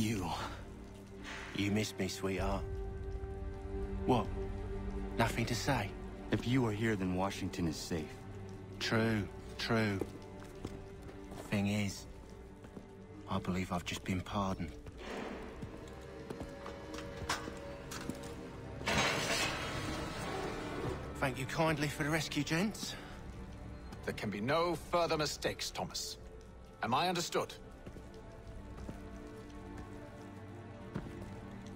You. You missed me, sweetheart. What? Nothing to say? If you are here, then Washington is safe. True, true. Thing is, I believe I've just been pardoned. Thank you kindly for the rescue, gents. There can be no further mistakes, Thomas. Am I understood?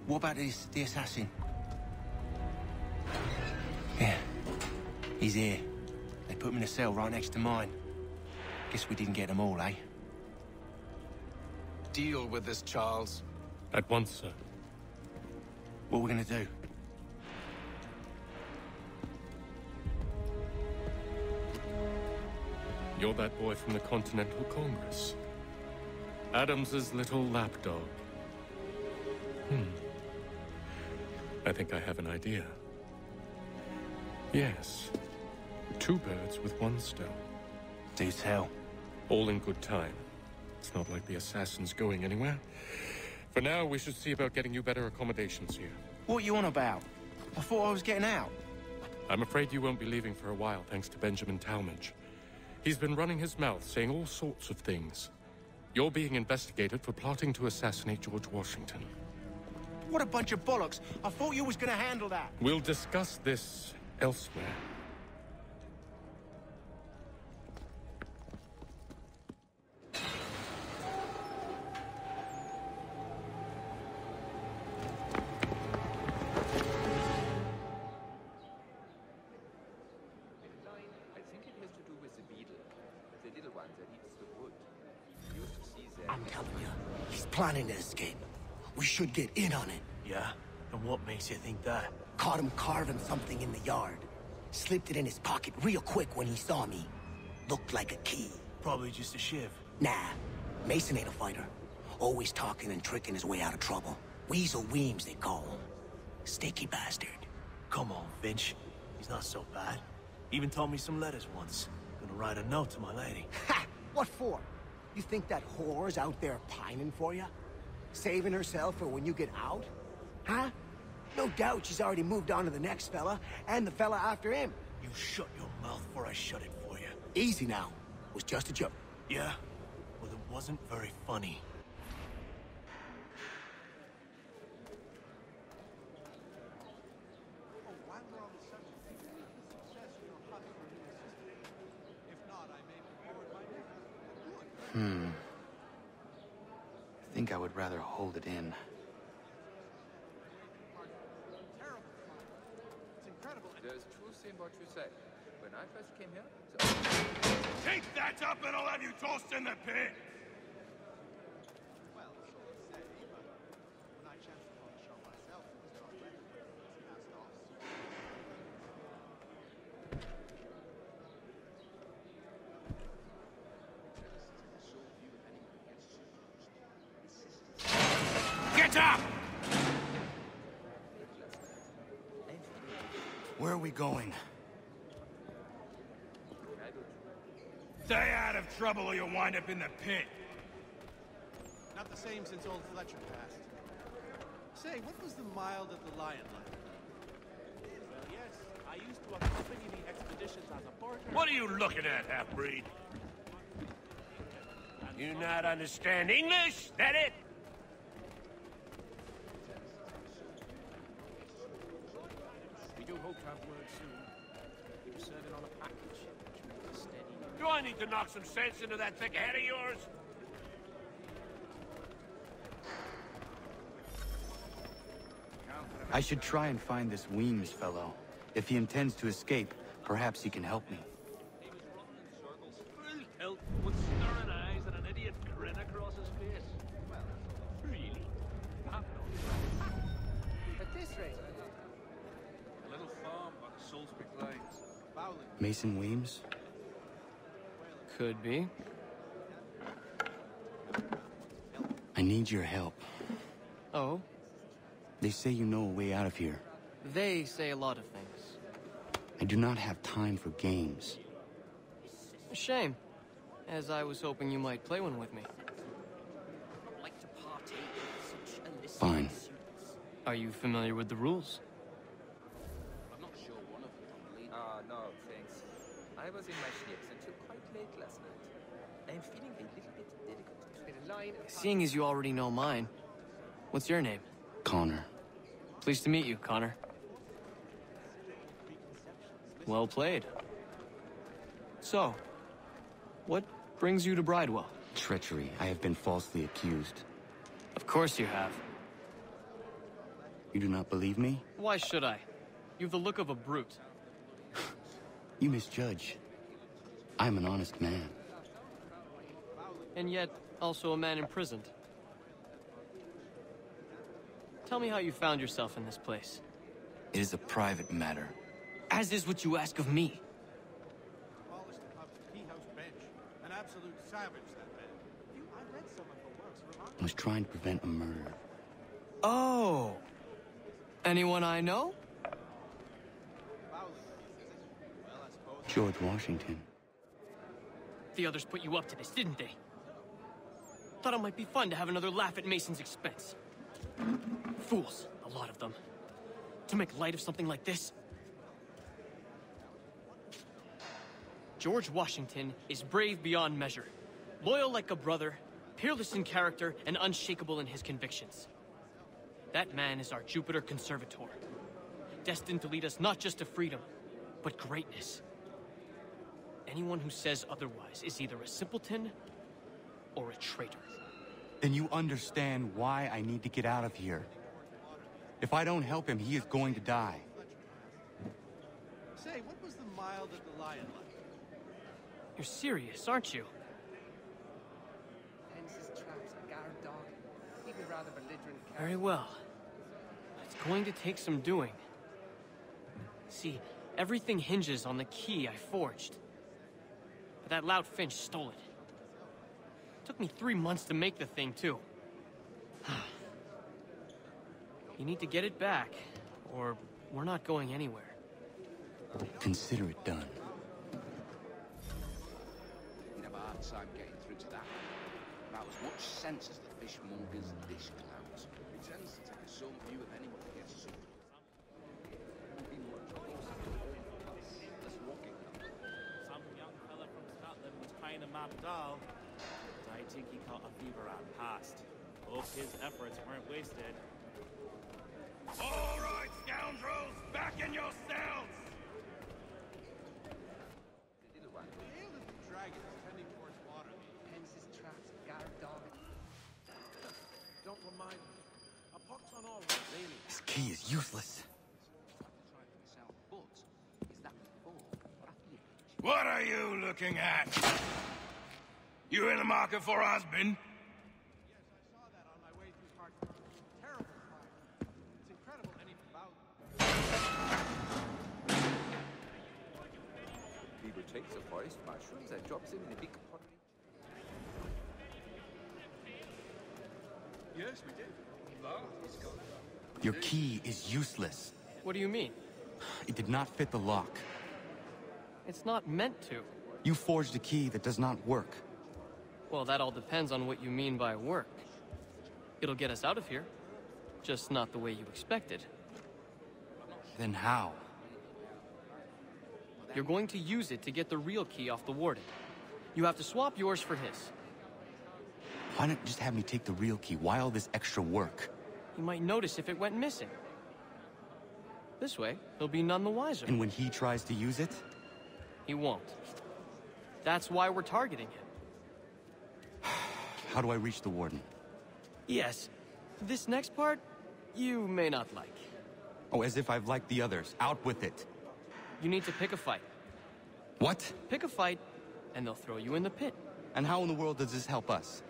What about the assassin? Yeah, he's here. They put him in a cell right next to mine. Guess we didn't get them all, eh? Deal with this, Charles. At once, sir. What we're gonna do? You're that boy from the Continental Congress. Adams's little lapdog. I think I have an idea. Yes. Two birds with one stone. Do tell. All in good time. It's not like the assassin's going anywhere. For now, we should see about getting you better accommodations here. What are you on about? I thought I was getting out. I'm afraid you won't be leaving for a while, thanks to Benjamin Talmadge. He's been running his mouth, saying all sorts of things. You're being investigated for plotting to assassinate George Washington. What a bunch of bollocks. I thought you was gonna handle that. We'll discuss this elsewhere. I'm telling you, he's planning to escape. We should get in on it. Yeah? And what makes you think that? Caught him carving something in the yard. Slipped it in his pocket real quick when he saw me. Looked like a key. Probably just a shiv. Nah, Mason ain't a fighter. Always talking and tricking his way out of trouble. Weasel Weems, they call him. Sticky bastard. Come on, Finch. He's not so bad. Even taught me some letters once. Gonna write a note to my lady. Ha! What for? You think that whore's out there pining for you? Saving herself for when you get out? Huh? No doubt she's already moved on to the next fella, and the fella after him. You shut your mouth before I shut it for you. Easy now. It was just a joke. Yeah? Well, it wasn't very funny. I think I would rather hold it in. There's truth in what you say. When I first came here... Take that up and I'll have you tossed in the pit! Get up! Where are we going? Stay out of trouble or you'll wind up in the pit. Not the same since old Fletcher passed. Say, what was the Mile of the Lion like? Well, yes, I used to accompany the expeditions as a porter. What are you looking at, half-breed? You not understand English? That it? We do hope to have word soon. We were serving on a package, which means a steady... Do I need to knock some sense into that thick head of yours? I should try and find this Weems fellow. If he intends to escape, perhaps he can help me. Help with staring eyes and an idiot grin across his face. Really? At this rate... A little farm on Salisbury Plains. Mason Weems? Could be. I need your help. Oh? They say you know a way out of here. They say a lot of things. I do not have time for games. A shame, as I was hoping you might play one with me. Like to partake in some Are you familiar with the rules? I'm not sure one of them probably. Ah, no, thanks. I was in my shifts until quite late last night. I'm feeling a little bit delicate. To the line of Seeing as you already know mine, what's your name? Connor. Pleased to meet you, Connor. Well played. So, what brings you to Bridewell? Treachery. I have been falsely accused. Of course you have. You do not believe me? Why should I? You've the look of a brute. You misjudge. I am an honest man. And yet, also a man imprisoned. Tell me how you found yourself in this place. It is a private matter. As is what you ask of me. Abolished the pub's tea-house bench. An absolute savage, that man. I read some of her works. I was trying to prevent a murder. Oh! Anyone I know? George Washington. The others put you up to this, didn't they? Thought it might be fun to have another laugh at Mason's expense. Fools, a lot of them. To make light of something like this. George Washington is brave beyond measure. Loyal like a brother, peerless in character, and unshakable in his convictions. That man is our Jupiter Conservator. Destined to lead us not just to freedom, but greatness. Anyone who says otherwise is either a simpleton or a traitor. Then you understand why I need to get out of here. If I don't help him, he is going to die. Say, what was the Mild at the Lion like? You're serious, aren't you? Fences, traps, a guard dog. Even rather belligerent. Very well. It's going to take some doing. See, everything hinges on the key I forged. But that loud Finch stole it. Took me 3 months to make the thing, too. You need to get it back, or we're not going anywhere. Consider it done. You'd have a hard time getting through to that. About as much sense as the fishmonger's dish clouds. He tends to take a some view of anyone who gets some. Some young fella from Scotland was trying to map Dahl, but I think he caught a fever and passed. Hope his efforts weren't wasted. All right, scoundrels, back in your cells! The little one. The ale is the dragon tending towards water. Fences, traps, a guard dog. Don't remind me. A pox on all really. This key is useless. What are you looking at? You in the market for a husband? Yes, I saw that on my way through Hartford. Terrible fire. It's incredible any about. People takes the forest mushrooms and drops them in a big pot. Yes, we did. Your key is useless. What do you mean? It did not fit the lock. It's not meant to. You forged a key that does not work. Well, that all depends on what you mean by work. It'll get us out of here. Just not the way you expected. Then how? You're going to use it to get the real key off the warden. You have to swap yours for his. Why not just have me take the real key? Why all this extra work? You might notice if it went missing. This way, he'll be none the wiser. And when he tries to use it? He won't. That's why we're targeting him. How do I reach the warden? Yes. This next part, you may not like. Oh, as if I've liked the others. Out with it. You need to pick a fight. What? Pick a fight, and they'll throw you in the pit. And how in the world does this help us?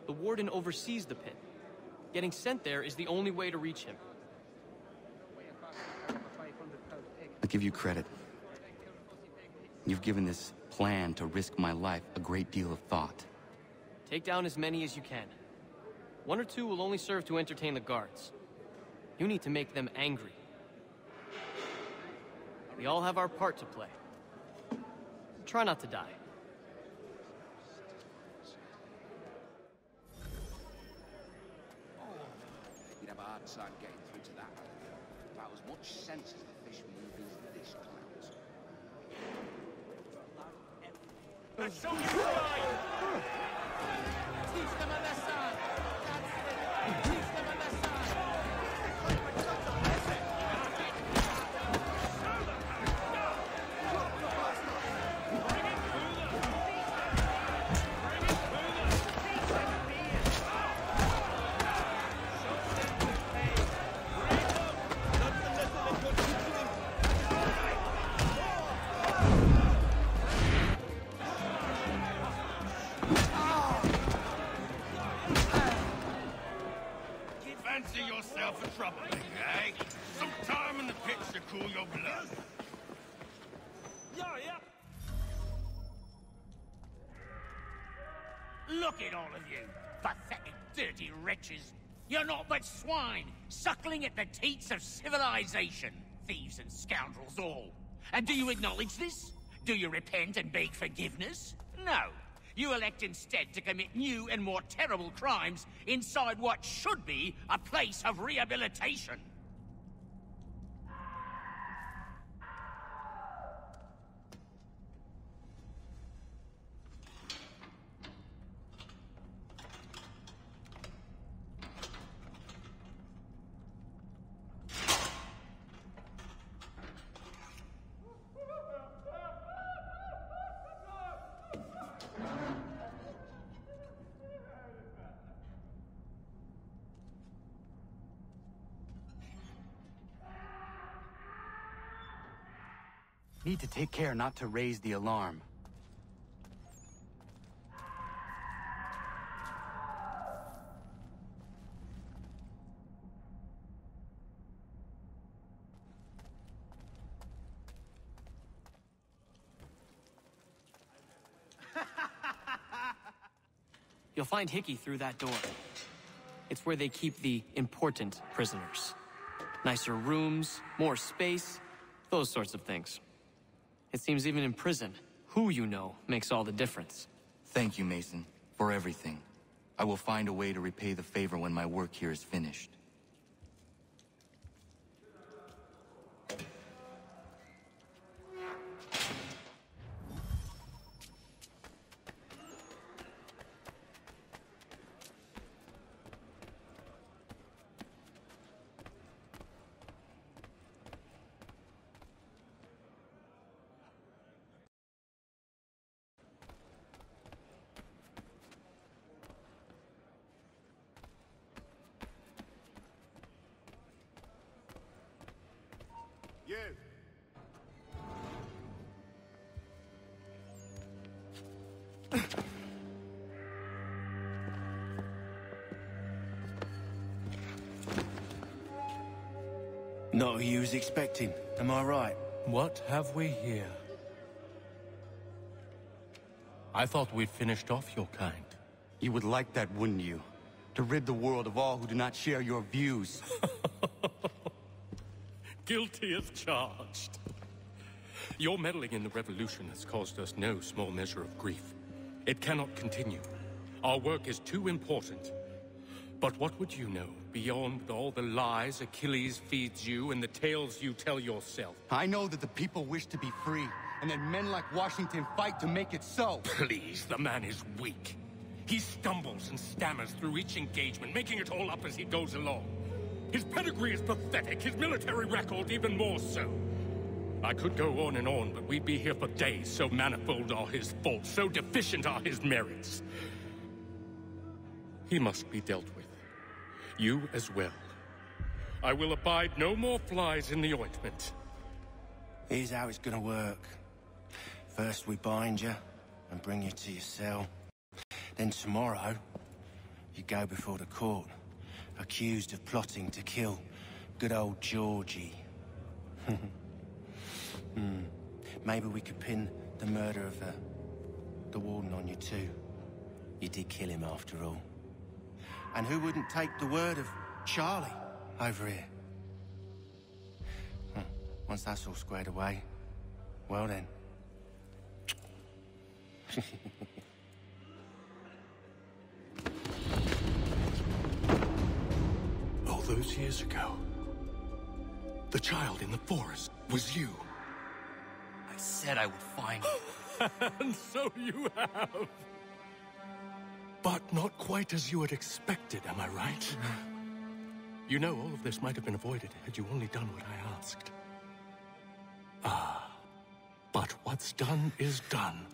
The warden oversees the pit. Getting sent there is the only way to reach him. I'll give you credit. You've given this plan to risk my life a great deal of thought. Take down as many as you can. 1 or 2 will only serve to entertain the guards. You need to make them angry. We all have our part to play. Try not to die. You'd have a hard time getting through to that. as much sense as the fishmonger's dish clouds. Let's show you pride! Teach them a lesson! That's it! Teach them a lesson! Fancy yourself a troublemaker, eh? Some time in the pits to cool your blood. Yeah. Look at all of you, pathetic, dirty wretches. You're not but swine, suckling at the teats of civilization. Thieves and scoundrels all. And do you acknowledge this? Do you repent and beg forgiveness? No. You elect instead to commit new and more terrible crimes inside what should be a place of rehabilitation. Need to take care not to raise the alarm. You'll find Hickey through that door. It's where they keep the important prisoners. Nicer rooms, more space, those sorts of things. It seems even in prison, who you know makes all the difference. Thank you, Mason, for everything. I will find a way to repay the favor when my work here is finished. You! Not who you was expecting, am I right? What have we here? I thought we'd finished off your kind. You would like that, wouldn't you? To rid the world of all who do not share your views. Guilty as charged. Your meddling in the revolution has caused us no small measure of grief. It cannot continue. Our work is too important. But what would you know beyond all the lies Achilles feeds you and the tales you tell yourself? I know that the people wish to be free, and that men like Washington fight to make it so. Please, the man is weak. He stumbles and stammers through each engagement, making it all up as he goes along. His pedigree is pathetic, his military record even more so. I could go on and on, but we'd be here for days, so manifold are his faults, so deficient are his merits. He must be dealt with. You as well. I will abide no more flies in the ointment. Here's how it's gonna work. First we bind you and bring you to your cell. Then tomorrow, you go before the court, accused of plotting to kill good old Georgie. Maybe we could pin the murder of the warden on you too. You did kill him after all. And who wouldn't take the word of Charlie over here? Once that's all squared away, well then. All those years ago, The child in the forest was you. I said I would find you. And so you have. But not quite as you had expected, am I right? You know, all of this might have been avoided had you only done what I asked. Ah, but what's done is done.